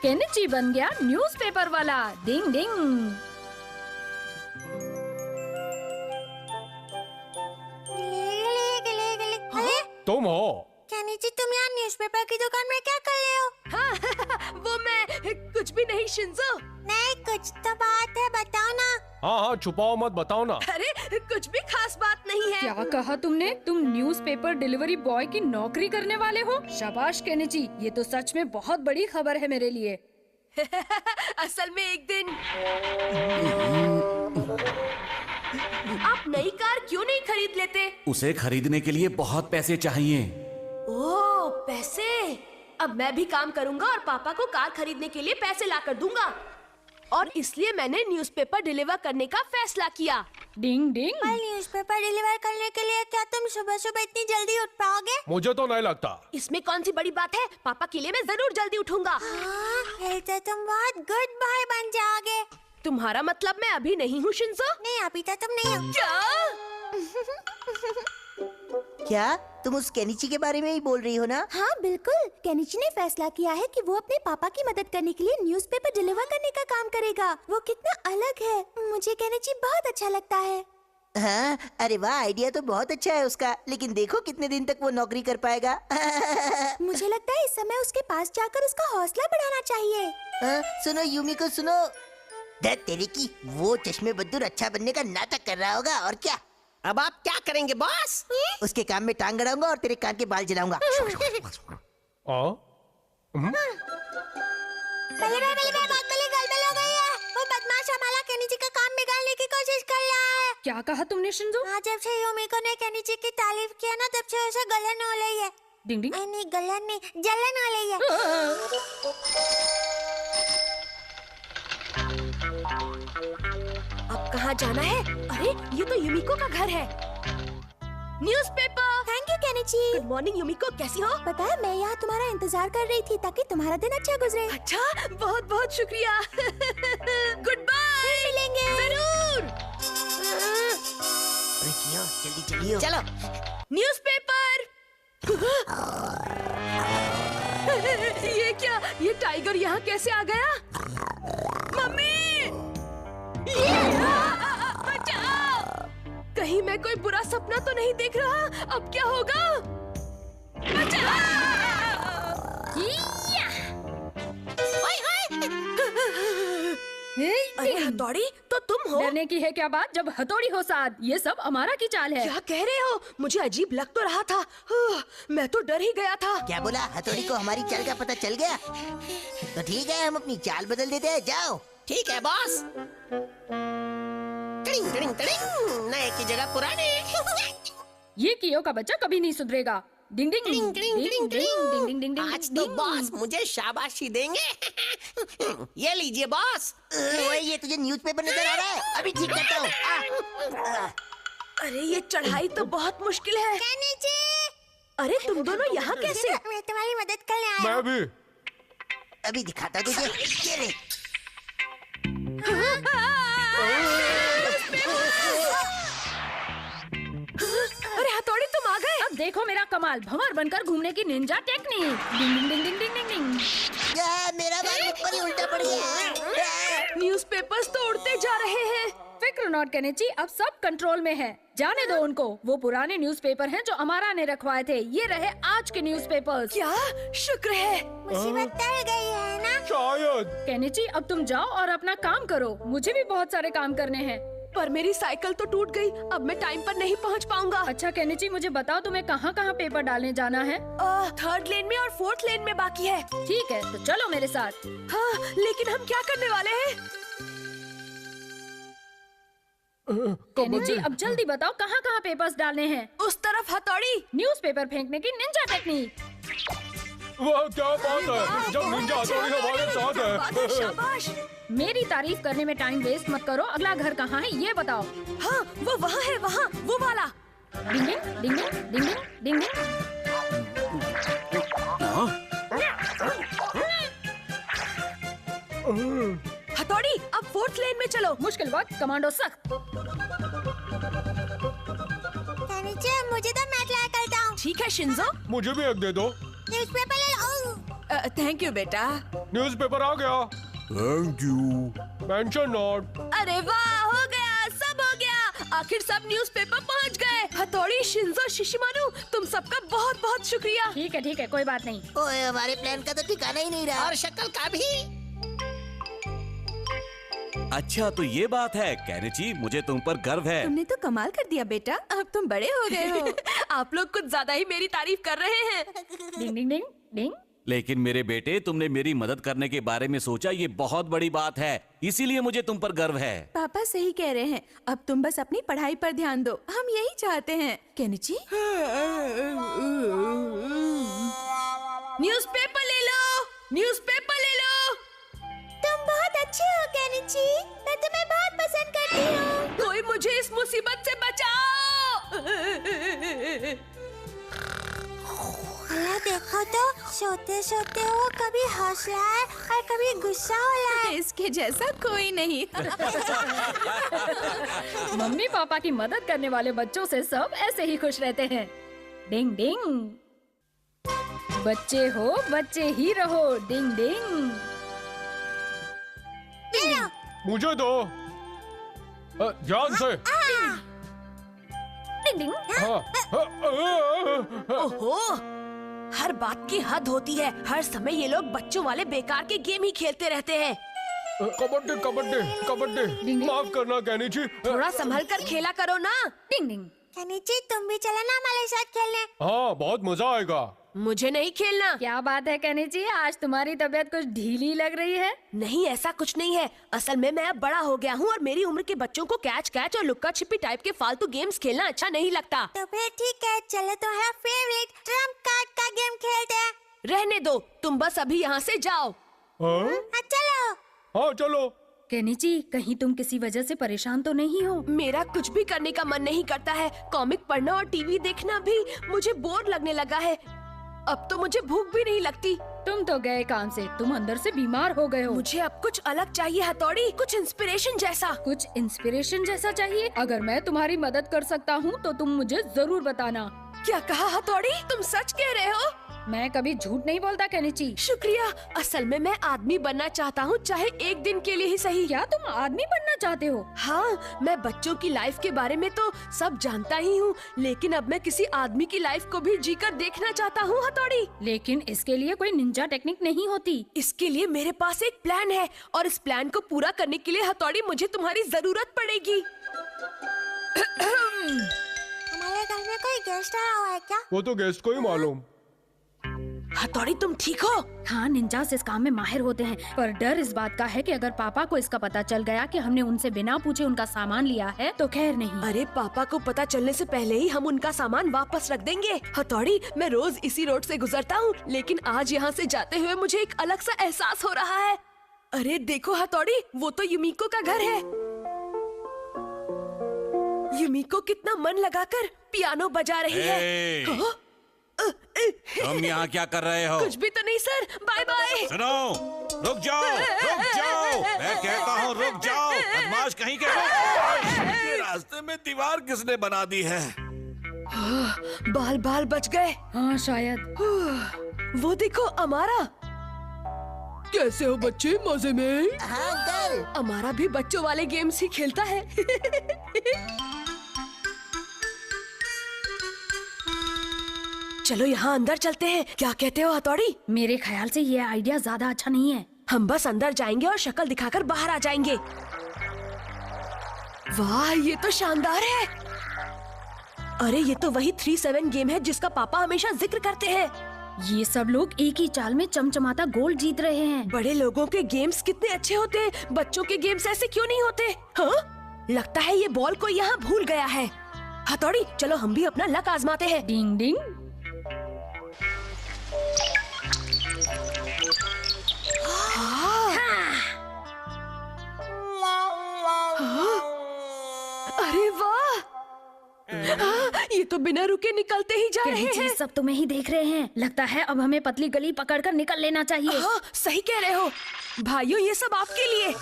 Kenichi बन गया newspaper वाला। डिंग डिंग। तुम हो? केनिची, तुम यहाँ न्यूज़पेपर की दुकान में क्या कर रहे हो? हाँ, वो मैं कुछ भी नहीं शिंजो। नहीं, कुछ तो बात है, बताओ ना। हाँ, छुपाओ मत, बताओ ना। अरे कुछ भी खास बात नहीं है। क्या कहा तुमने? तुम न्यूज़पेपर डिलीवरी बॉय की नौकरी करने वाले हो? शाबाश केनिची, ये तो सच में बहुत बड़ी खबर है मेरे लिए। असल में एक दिन आप नई कार क्यों नहीं खरीद लेते? उसे खरीदने के लिए बहुत पैसे चाहिए। ओह, पैसे। अब मैं भी काम करूंगा और पापा को कार खरीदने के लिए पैसे ला कर दूंगा। और इसलिए मैंने न्यूज़पेपर डिलीवर करने का फैसला किया। डिंग डिंग। पर न्यूज़पेपर डिलीवर करने के लिए क्या तुम सुबह सुबह इतनी जल्दी उठ पाओगे? मुझे तो नहीं लगता। इसमें कौन सी बड़ी बात है? पापा के लिए मैं जरूर जल्दी उठूंगा। फिर तो तुम बहुत गुड बॉय बन जाओगे। तुम्हारा मतलब मैं अभी नहीं हूँ शिंजो? नहीं, अभी तो तुम नहीं हो। क्या? क्या तुम उस केनिची के बारे में ही बोल रही हो ना? हाँ बिल्कुल, केनिची ने फैसला किया है कि वो अपने पापा की मदद करने के लिए न्यूज़पेपर डिलीवर करने का काम करेगा। वो कितना अलग है, मुझे केनिची बहुत अच्छा लगता है। हाँ, अरे वाह, आइडिया तो बहुत अच्छा है उसका, लेकिन देखो कितने दिन तक वो नौकरी कर पाएगा। मुझे लगता है इस समय उसके पास जाकर उसका हौसला बढ़ाना चाहिए। सुनो यूमी को सुनो। दर्द तेरी की, वो चश्मे बद्दूर अच्छा बनने का नाटक कर रहा होगा और क्या। अब आप क्या करेंगे बॉस? उसके काम में टांग अड़ाऊंगा और तेरे कान के बाल जलाऊंगा। गड़बड़ हो गई है। वो बदमाश हमारा केनिची का काम बिगाड़ने की कोशिश कर रहा है। क्या कहा तुमने शिंजो? हाँ, जब से यूमिको ने केनिची की तारीफ किया ना, तब से उसे गलन हो रही है। डिंग डिंग। नहीं, गलन नहीं, जलन हो रही है। अब कहाँ जाना है? अरे ये तो युमिको का घर है। Newspaper. Thank you Kenichi. Good morning Yumiko, कैसी हो? पता है, मैं यहाँ तुम्हारा इंतजार कर रही थी ताकि तुम्हारा दिन अच्छा गुजरे। अच्छा, बहुत बहुत शुक्रिया। Good bye. मिलेंगे जरूर। अरे कियो, जल्दी चलियो। चलो। न्यूज़पेपर। ये क्या? ये टाइगर यहाँ कैसे आ गया? मम्मी! बचाओ! कहीं मैं कोई बुरा सपना तो नहीं देख रहा? अब क्या होगा? बचाओ! अरे हथौड़ी, तो तुम हो? डरने की है क्या बात, जब हथौड़ी हो साथ। ये सब अमारा की चाल है। क्या कह रहे हो? मुझे अजीब लग तो रहा था। मैं तो डर ही गया था। क्या बोला? हथौड़ी को हमारी चाल का पता चल गया? तो ठीक है, हम अपनी चाल बदल देते हैं। जाओ। ठीक है बॉस। टिडिंग टिडिंग टिडिंग, नए की जगह पुराने। ये कियो का बच्चा कभी नहीं सुधरेगा। डिंग डिंग टिडिंग टिडिंग टिडिंग टिडिंग। डिंग डिंग डिंग। आज तो बॉस मुझे शाबाशी देंगे। ये लीजिए बॉस। ओए, ये तुझे न्यूज़पेपर नजर आ रहा है? अभी ठीक करता हूँ। अरे ये चढ़ाई तो बहुत मुश्किल है। केनिची! अरे तुम दोनों यहाँ कैसे? मैं तुम्हारी मदद करने आया मैं हूँ। भी। अभी दिखाता हूँ तुझे। ये ले। अरे हथौड़ी, तुम आ गए। अब देखो मेरा कमाल, भंवर बनकर घूमने की निंजा टेक्निक। डिंग डिंग डिंग डिंग डिंग डिंग। मेरा बाल ऊपर ही उल्टा पड़ गया। न्यूज़पेपर्स तो उड़ते जा रहे हैं। फिक्र नॉट केनिची, अब सब कंट्रोल में है। जाने दो उनको। वो पुराने न्यूज़पेपर हैं जो अमारा ने रखवाए थे। ये रहे आज के न्यूज़पेपर्स। क्या? शुक्र है। मुसीबत टल गई है ना? शायद। केनिची, अब तुम जाओ और अपना काम करो। मुझे भी बहुत सारे काम करने हैं। पर मेरी साइकिल तो टूट गई। अब मैं टाइम पर नहीं पहुंच पाऊंगा। अच्छा केनिची, मुझे बताओ तुम्हें कहाँ कहाँ पेपर डालने जाना है? थर्ड लेन में और फोर्थ लेन में बाकी है। ठीक है, तो चलो मेरे साथ। हाँ, लेकिन हम क्या करने वाले हैं? केनिची, अब जल्दी बताओ कहाँ कहाँ पेपर्स डालने हैं? उस तरफ हथौड़ी। न्यूज़पेपर फेंकने की निंजा टेक्निक। वह क्या बात है, जब निंजा हथौड़ी हमारे साथ है। शाबाश। मेरी तारीफ करने में टाइम वेस्ट मत करो। अगला घर कहाँ है ये बताओ। हाँ, वो वहाँ है, वहाँ, वो वाला। डिंग डिंग डिंग डिंग डिंग डिंग डिंग। हथौड़ी, अब फोर्थ लेन में चलो। मुश्किल वक्त, कमांडो सख्त। केनिची, मुझे तो मैं ट्राई करता हूँ। ठीक है शिंजो। मुझे भी एक दे दो। न्यूज़पेपर ले लो। थैंक यू बेटा। न्यूज़पेपर आ गया। Thank you. Mention note. अरे वाह, हो गया, सब हो गया। आखिर सब न्यूज़पेपर पहुंच गए। हथौड़ी, शिंजो, शिशिमारू, तुम सबका बहुत बहुत शुक्रिया। ठीक है, कोई बात नहीं। ओए, हमारे प्लान का तो ठिकाना ही नहीं रहा। और शक्ल का भी। अच्छा तो ये बात है केनिची, मुझे तुम पर गर्व है। तुमने तो कमाल कर दिया बेटा, अब तुम बड़े हो गए हो। आप लोग कुछ ज्यादा ही मेरी तारीफ कर रहे हैं। डिंग डिंग डिंग डिंग। लेकिन मेरे बेटे, तुमने मेरी मदद करने के बारे में सोचा, ये बहुत बड़ी बात है, इसीलिए मुझे तुम पर गर्व है। पापा सही कह रहे हैं, अब तुम बस अपनी पढ़ाई पर ध्यान दो, हम यही चाहते हैं। केनिची, न्यूज़पेपर ले लो, न्यूज़पेपर ले लो। तुम बहुत अच्छे हो केनिची, मैं तुम्हें बहुत पसंद करती हूँ। कोई मुझे इस मुसीबत से बचाओ। ये देखो तो, सोते सोते वो कभी हौसला है और कभी गुस्सा हो है। इसके जैसा कोई नहीं। मम्मी पापा की मदद करने वाले बच्चों से सब ऐसे ही खुश रहते हैं। डिंग डिंग। बच्चे हो, बच्चे ही रहो। डिंग डिंग। मुझे दो। ध्यान से। डिंग डिंग। ओहो, हर बात की हद होती है। हर समय ये लोग बच्चों वाले बेकार के गेम ही खेलते रहते हैं। कबड्डी कबड्डी कबड्डी। माफ करना केनिची। थोड़ा संभल कर खेला करो ना। डिंग डिंग। केनिची, तुम भी चलो ना हमारे साथ खेलने। हाँ, बहुत मजा आएगा। मुझे नहीं खेलना। क्या बात है केनिची, आज तुम्हारी तबीयत कुछ ढीली लग रही है। नहीं, ऐसा कुछ नहीं है। असल में मैं अब बड़ा हो गया हूँ और मेरी उम्र के बच्चों को कैच कैच और लुक्का छिपी टाइप के फालतू गेम्स खेलना अच्छा नहीं लगता। तो फिर ठीक है, चलो तुम्हारा फेवरेट ट्रम्प कार्ड का गेम खेलते हैं। रहने दो, तुम बस अभी यहाँ से जाओ। हाँ चलो। हाँ, चलो। केनिची, कहीं तुम किसी वजह से परेशान तो नहीं हो? मेरा कुछ भी करने का मन नहीं करता है। कॉमिक पढ़ना और टीवी देखना भी मुझे बोर लगने लगा है। अब तो मुझे भूख भी नहीं लगती। तुम तो गए काम से, तुम अंदर से बीमार हो गए हो। मुझे अब कुछ अलग चाहिए हथौड़ी, कुछ इंस्पिरेशन जैसा। कुछ इंस्पिरेशन जैसा चाहिए? अगर मैं तुम्हारी मदद कर सकता हूँ तो तुम मुझे जरूर बताना। क्या कहा हथौड़ी? तुम सच कह रहे हो? मैं कभी झूठ नहीं बोलता केनिची। शुक्रिया। असल में मैं आदमी बनना चाहता हूँ, चाहे एक दिन के लिए ही सही। क्या तुम आदमी बनना चाहते हो? हाँ, मैं बच्चों की लाइफ के बारे में तो सब जानता ही हूँ, लेकिन अब मैं किसी आदमी की लाइफ को भी जीकर देखना चाहता हूँ हथौड़ी। लेकिन इसके लिए कोई निंजा टेक्निक नहीं होती। इसके लिए मेरे पास एक प्लान है और इस प्लान को पूरा करने के लिए हथौड़ी मुझे तुम्हारी जरूरत पड़ेगी। हमारे घर में कोई गेस्ट आया हुआ है क्या? वो तो गेस्ट को ही मालूम। हथौड़ी, तुम ठीक हो? हाँ, निंजास इस काम में माहिर होते हैं, पर डर इस बात का है कि अगर पापा को इसका पता चल गया कि हमने उनसे बिना पूछे उनका सामान लिया है तो खैर नहीं। अरे पापा को पता चलने से पहले ही हम उनका सामान वापस रख देंगे। हथौड़ी, मैं रोज इसी रोड से गुजरता हूँ, लेकिन आज यहाँ से जाते हुए मुझे एक अलग सा एहसास हो रहा है। अरे देखो हथौड़ी, वो तो युमिको का घर है। युमिको कितना मन लगाकर पियानो बजा रही है। हाँ? तुम यहाँ क्या कर रहे हो? कुछ भी तो नहीं सर, बाय बाय। सुनो, रुक जाओ, मैं कहता हूँ रुक जाओ, बदमाश कहीं के। ये रास्ते में दीवार किसने बना दी है? बाल बाल बच गए। हाँ शायद। वो देखो अमारा। कैसे हो बच्चे, मजे में? हाँ अंकल। अमारा भी बच्चों वाले गेम्स ही खेलता है। चलो यहाँ अंदर चलते हैं, क्या कहते हो हथौड़ी? मेरे ख्याल से ये आइडिया ज्यादा अच्छा नहीं है। हम बस अंदर जाएंगे और शक्ल दिखाकर बाहर आ जाएंगे। वाह, ये तो शानदार है। अरे ये तो वही 3-7 गेम है जिसका पापा हमेशा जिक्र करते हैं। ये सब लोग एक ही चाल में चमचमाता गोल्ड जीत रहे हैं। बड़े लोगों के गेम्स कितने अच्छे होते हैं, बच्चों के गेम्स ऐसे क्यों नहीं होते? हाँ? लगता है ये बॉल को यहाँ भूल गया है। हथौड़ी, चलो हम भी अपना लक आजमाते हैं। डिंग डिंग। अरे वाह, ये तो बिना रुके निकलते ही जा रहे हैं। सब तुम्हें ही देख रहे हैं। लगता है अब हमें पतली गली पकड़कर निकल लेना चाहिए। हाँ, सही कह रहे हो भाइयों, ये सब आपके लिए।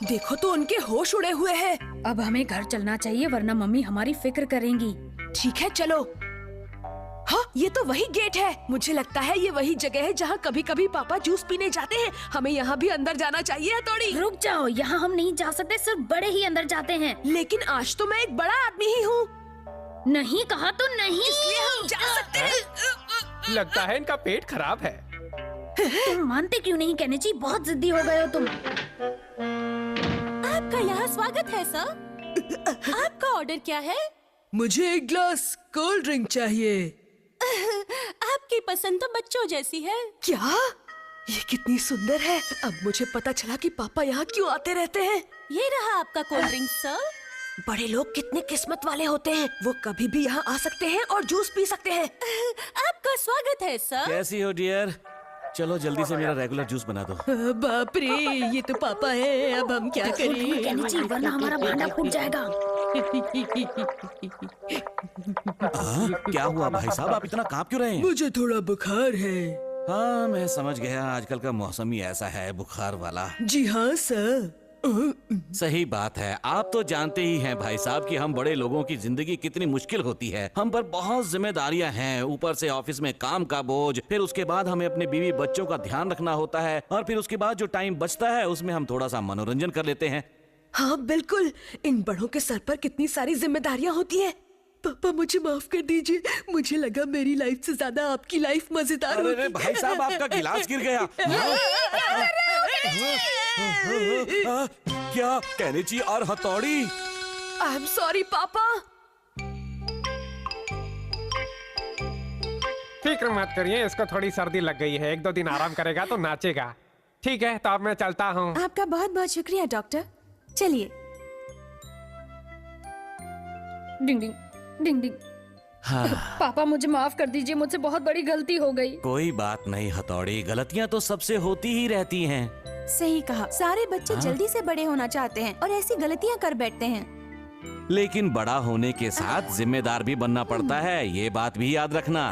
देखो तो उनके होश उड़े हुए हैं। अब हमें घर चलना चाहिए वरना मम्मी हमारी फिक्र करेंगी। ठीक है चलो। हाँ, ये तो वही गेट है। मुझे लगता है ये वही जगह है जहाँ कभी कभी पापा जूस पीने जाते हैं। हमें यहाँ भी अंदर जाना चाहिए हथौड़ी। रुक जाओ, यहाँ हम नहीं जा सकते, सिर्फ बड़े ही अंदर जाते हैं। लेकिन आज तो मैं एक बड़ा आदमी ही हूँ। नहीं कहा तो नहीं, इसलिए हम जा सकते हैं। लगता है इनका पेट खराब है। तुम मानते क्यों नहीं केनिची? बहुत जिद्दी हो गए हो तुम। आपका यहाँ स्वागत है सर। आपका ऑर्डर क्या है? मुझे एक ग्लास कोल्ड ड्रिंक चाहिए। आपकी पसंद तो बच्चों जैसी है। क्या? ये कितनी सुंदर है। अब मुझे पता चला कि पापा यहाँ क्यों आते रहते हैं। ये रहा आपका कोल्ड ड्रिंक सर। बड़े लोग कितने किस्मत वाले होते हैं। वो कभी भी यहाँ आ सकते हैं और जूस पी सकते हैं। आपका स्वागत है सर। कैसी हो डियर? चलो जल्दी से मेरा रेगुलर जूस बना दो। बाप रे, ये तो पापा है। अब हम क्या करें? केनिची, वरना हमारा भांडा फूट जाएगा। क्या हुआ भाई साहब, आप इतना कांप क्यों रहे हैं? मुझे थोड़ा बुखार है। हाँ मैं समझ गया, आजकल का मौसम ही ऐसा है, बुखार वाला। जी हाँ सर। सही बात है। आप तो जानते ही हैं भाई साहब कि हम बड़े लोगों की जिंदगी कितनी मुश्किल होती है। हम पर बहुत जिम्मेदारियां हैं, ऊपर से ऑफिस में काम का बोझ, फिर उसके बाद हमें अपने बीवी बच्चों का ध्यान रखना होता है, और फिर उसके बाद जो टाइम बचता है उसमें हम थोड़ा सा मनोरंजन कर लेते हैं। हाँ बिल्कुल, इन बड़ों के सर पर कितनी सारी जिम्मेदारियां होती हैं। पापा मुझे माफ कर दीजिए, मुझे लगा मेरी लाइफ से ज्यादा आपकी लाइफ मजेदार होगी। अरे भाई साहब, आपका गिलास गिर गया। क्या केनिची और हथौड़ी? आई एम सॉरी पापा। फिक्र मत करिए, इसको थोड़ी सर्दी लग गई है, 1-2 दिन आराम करेगा तो नाचेगा। ठीक है, तो अब मैं चलता हूँ। आपका बहुत बहुत शुक्रिया डॉक्टर। चलिए। डिंग डिंग डिंग डिंग। हाँ। पापा मुझे माफ कर दीजिए, मुझसे बहुत बड़ी गलती हो गई। कोई बात नहीं हथौड़ी, गलतियां तो सबसे होती ही रहती हैं। सही कहा, सारे बच्चे जल्दी से बड़े होना चाहते हैं और ऐसी गलतियां कर बैठते हैं। लेकिन बड़ा होने के साथ जिम्मेदार भी बनना पड़ता है, ये बात भी याद रखना।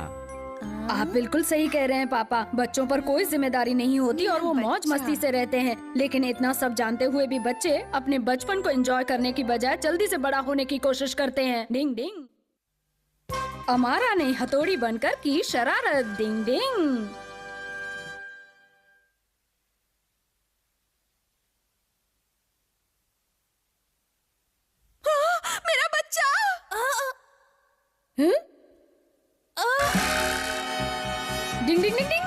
आप बिल्कुल सही कह रहे हैं पापा। बच्चों पर कोई जिम्मेदारी नहीं होती और वो मौज मस्ती से रहते हैं। लेकिन इतना सब जानते हुए भी बच्चे अपने बचपन को एंजॉय करने की बजाय जल्दी से बड़ा होने की कोशिश करते हैं। डिंग डिंग। अमारा ने हथौड़ी बनकर की शरारत। डिंग डिंग। मेरा बच्चा। डिंग डिंग डिंग डिंग।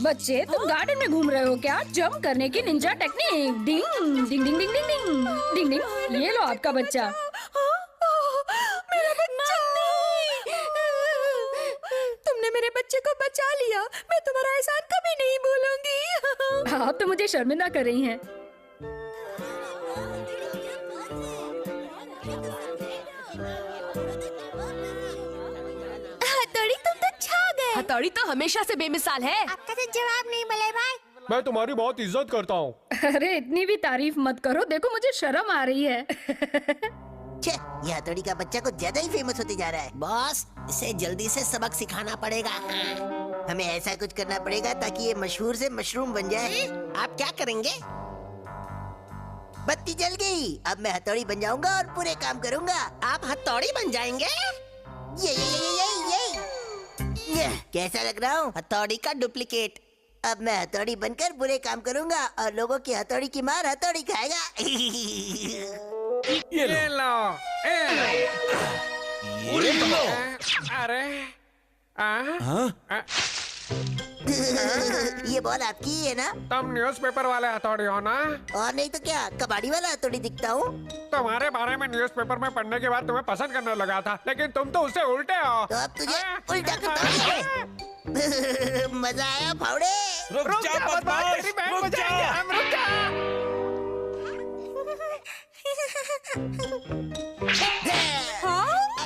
बच्चे, तुम गार्डन में घूम रहे हो क्या? जंप करने की निंजा टेक्निक। डिंग डिंग डिंग डिंग डिंग डिंग डिंग डिंग। ये लो आपका बच्चा। मेरा बच्चा। तुमने मेरे बच्चे को बचा लिया। मैं तुम्हारा एहसान कभी नहीं भूलूंगी। आप तो मुझे शर्मिंदा कर रही हैं। हथौड़ी, तुम तो छा गए। हथौड़ी तो हमेशा से बेमिसाल है। आपका तो जवाब नहीं बल्ले भाई। मैं तुम्हारी बहुत इज्जत करता हूँ। अरे इतनी भी तारीफ मत करो, देखो मुझे शर्म आ रही है। छे, ये हथौड़ी का बच्चा कुछ ज्यादा ही फेमस होते जा रहा है। बॉस, इसे जल्दी से सबक सिखाना पड़ेगा। हमें ऐसा कुछ करना पड़ेगा ताकि ये मशहूर से मशरूम बन जाए। आप क्या करेंगे? बत्ती जल गई, अब मैं हथौड़ी बन जाऊंगा और पूरे काम करूंगा। आप हथौड़ी बन जाएंगे? ये कैसा लग रहा हूँ? हथौड़ी का डुप्लीकेट। अब मैं हथौड़ी बनकर बुरे काम करूंगा और लोगों की हथौड़ी की मार हथौड़ी खाएगा। ये लो। ये लो, ये लो। अरे हाँ? ये बॉल आपकी ही है ना? तुम न्यूज़पेपर वाले हथौड़ी हो ना? और नहीं तो क्या, कबाड़ी वाला हथौड़ी दिखता हूँ। तुम्हारे बारे में न्यूज़पेपर में पढ़ने के बाद तुम्हें पसंद करने लगा था, लेकिन तुम तो उससे उल्टे हो। तो अब तुझे उल्टा करता हूँ। मजा आया फावड़े? रुक जा बदमाश, तेरी बहन रुक बजाएंगे जा। हम, रुक जा।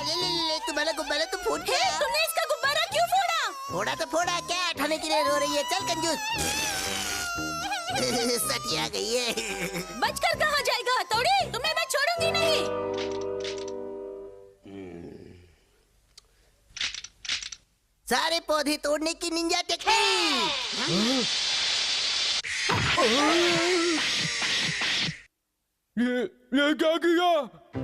ले, तुम्हारा गुब्बारा तो फूट गया। तुमने इसका गुब्बारा क्यों फोड़ा? फोड़ा तो फोड़ा, क्या उठाने के लिए रो रही है? चल कंजूस। सटिया गई है। बचकर कहाँ जाएगा हथौड़ी? तुम्हें मैं छोड़ूंगी नहीं। सारे पौधे तोड़ने की निंजा टेक्निक। ये क्या किया?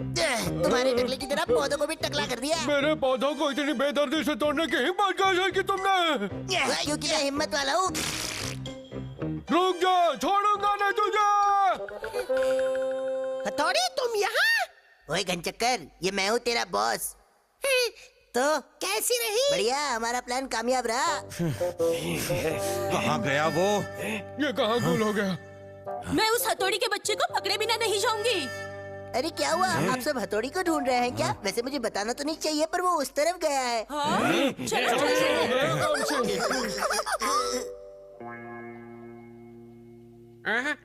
तुम्हारे टकले की तरह पौधों को भी टकला कर दिया। मेरे पौधों को इतनी बेदर्दी से तोड़ने की हिम्मत कैसे की तुमने? क्योंकि मैं हिम्मत वाला हूँ। रुक जा, छोड़ूंगा नहीं तुझे। हथौड़ी तुम यहाँ? ओए घनचक्कर, ये मैं हूँ तेरा बॉस। तो कैसी रही? बढ़िया, हमारा प्लान कामयाब रहा। कहाँ गया वो? ये कहाँ गुल हो गया? मैं उस हथौड़ी के बच्चे को पकड़े बिना नहीं जाऊंगी। अरे क्या हुआ? आप सब हथौड़ी को ढूंढ रहे हैं क्या? वैसे मुझे बताना तो नहीं चाहिए, पर वो उस तरफ गया है। चलो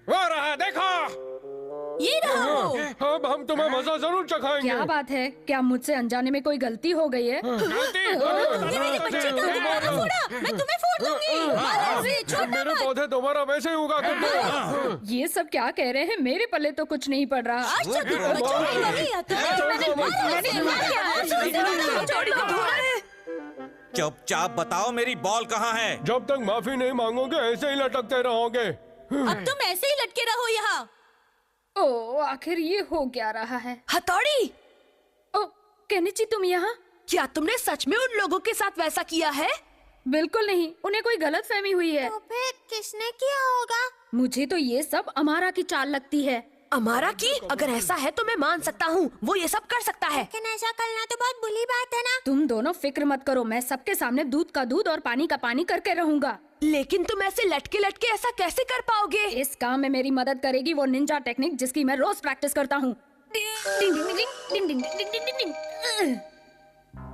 वो रहा, देखो। ये रहा वो। अब हम तुम्हें मजा जरूर चखाएंगे। क्या बात है? क्या मुझसे अनजाने में कोई गलती हो गई है? ये मेरे बच्चे को दोबारा फोड़ा, मैं तुम्हें फोड़ दूंगी। मारो इसे, छोड़ना मेरे मत। पौधे दोबारा वैसे ही उगा कर दो। ये सब क्या कह रहे हैं? मेरे पल्ले तो कुछ नहीं पड़ रहा। आज तो तुम बच्चों को लगी हथौड़ी। हथौड़ी को ढूंढा है। चुपचाप बताओ मेरी बॉल कहाँ है? जब तक माफी नहीं मांगोगे ऐसे ही लटकते रहोगे। अब तुम ऐसे ही लटके रहो यहाँ। ओ, आखिर ये हो क्या रहा है? हथौड़ी, ओ, केनिची तुम यहाँ? क्या तुमने सच में उन लोगों के साथ वैसा किया है? बिल्कुल नहीं, उन्हें कोई गलत फहमी हुई है। तो फिर किसने किया होगा? मुझे तो ये सब अमारा की चाल लगती है। अमारा की? अगर ऐसा है तो मैं मान सकता हूँ, वो ये सब कर सकता है। लेकिन ऐसा करना तो बहुत बुरी बात है ना। तुम दोनों फिक्र मत करो, मैं सबके सामने दूध का दूध और पानी का पानी करके रहूंगा। लेकिन तुम ऐसे लटके लटके ऐसा कैसे कर पाओगे? इस काम में मेरी मदद करेगी वो निंजा टेक्निक जिसकी मैं रोज प्रैक्टिस करता हूँ।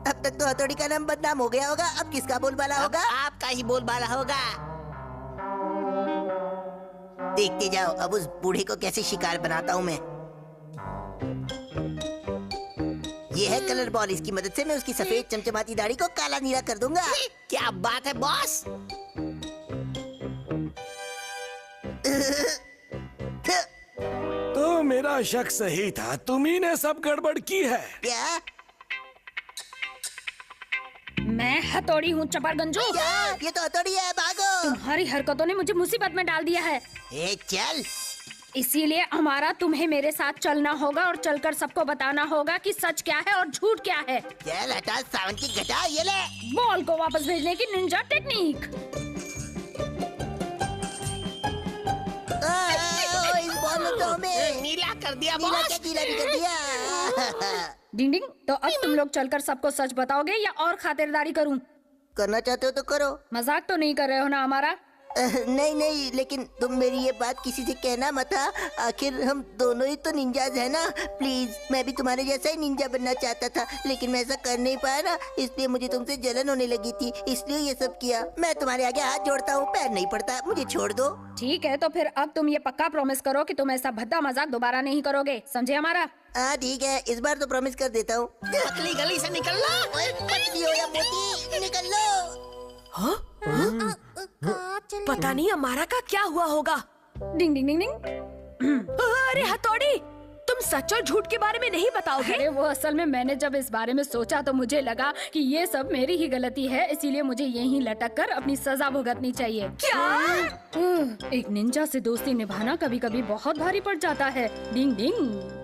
अब तक तो हथौड़ी का नाम बदनाम हो गया होगा, अब किसका बोलबाला होगा? आपका ही बोलबाला होगा। देखते जाओ, अब उस बूढ़े को कैसे शिकार बनाता हूँ मैं। ये है कलर बॉल, इसकी मदद से मैं उसकी सफेद चमचमाती दाढ़ी को काला नीला कर दूंगा। क्या बात है बॉस? तो मेरा शक सही था, तुम्ही ने सब गड़बड़ की है। क्या? मैं हथौड़ी हूँ चपरगंजू। क्या? ये तो हथौड़ी है, भागो। तुम्हारी हरकतों ने मुझे मुसीबत में डाल दिया है। ए चल। इसीलिए हमारा तुम्हें मेरे साथ चलना होगा और चलकर सबको बताना होगा कि सच क्या है और झूठ क्या है। चल हटा सावन की घटा, ये ले। बॉल को वापस भेजने की निंजा टेक्निक। इस बॉल ने तो हमें नीला कर दिया नीला बॉस। क्या गीला भी कर दिया। डिंग डिंग, तो अब तुम लोग चलकर सबको सच बताओगे या और खातिरदारी करूं? करना चाहते हो तो करो। मजाक तो नहीं कर रहे हो ना हमारा? नहीं नहीं, लेकिन तुम मेरी ये बात किसी से कहना मत। आखिर हम दोनों ही तो निंजाज है ना। प्लीज, मैं भी तुम्हारे जैसा ही निंजा बनना चाहता था, लेकिन मैं ऐसा कर नहीं पाया ना, इसलिए मुझे तुमसे जलन होने लगी थी, इसलिए ये सब किया। मैं तुम्हारे आगे हाथ जोड़ता हूँ, पैर नहीं पड़ता, मुझे छोड़ दो। ठीक है, तो फिर अब तुम ये पक्का प्रॉमिस करो कि तुम ऐसा भद्दा मजाक दोबारा नहीं करोगे, समझे हमारा? हाँ ठीक है, इस बार तो प्रॉमिस कर देता हूँ। पतली गली से निकल लो। पतली हो या मोटी, निकल लो। हाँ? पता नहीं हमारा का क्या हुआ होगा। डिंग डिंग डिंग डिंग। अरे हथौड़ी, तुम सच और झूठ के बारे में नहीं बताओगे? अरे वो असल में मैंने जब इस बारे में सोचा तो मुझे लगा कि ये सब मेरी ही गलती है, इसीलिए मुझे यहीं लटक कर अपनी सजा भुगतनी चाहिए। क्या? एक निंजा से दोस्ती निभाना कभी कभी बहुत भारी पड़ जाता है। डिंग डिंग।